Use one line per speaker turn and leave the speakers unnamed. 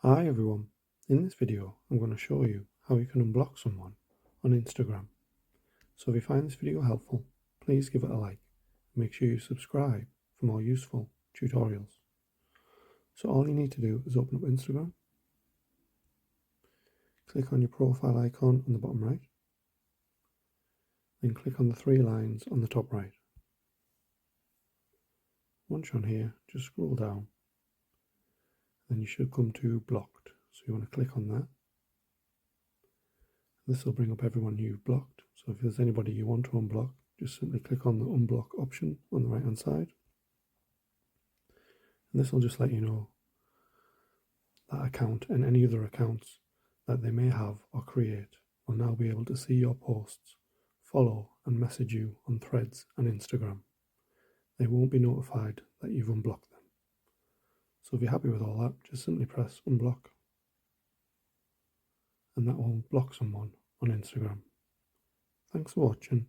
Hi everyone, in this video I'm going to show you how you can unblock someone on Instagram. So if you find this video helpful, please give it a like and make sure you subscribe for more useful tutorials. So all you need to do is open up Instagram, click on your profile icon on the bottom right, then click on the three lines on the top right. Once you're on here, just scroll down, then you should come to blocked, so you want to click on that. This will bring up everyone you've blocked, so if there's anybody you want to unblock, just simply click on the unblock option on the right hand side, and this will just let you know that account and any other accounts that they may have or create will now be able to see your posts, follow and message you on Threads and Instagram. They won't be notified that you've unblocked them. So if you're happy with all that, just simply press unblock and that will block someone on Instagram. Thanks for watching.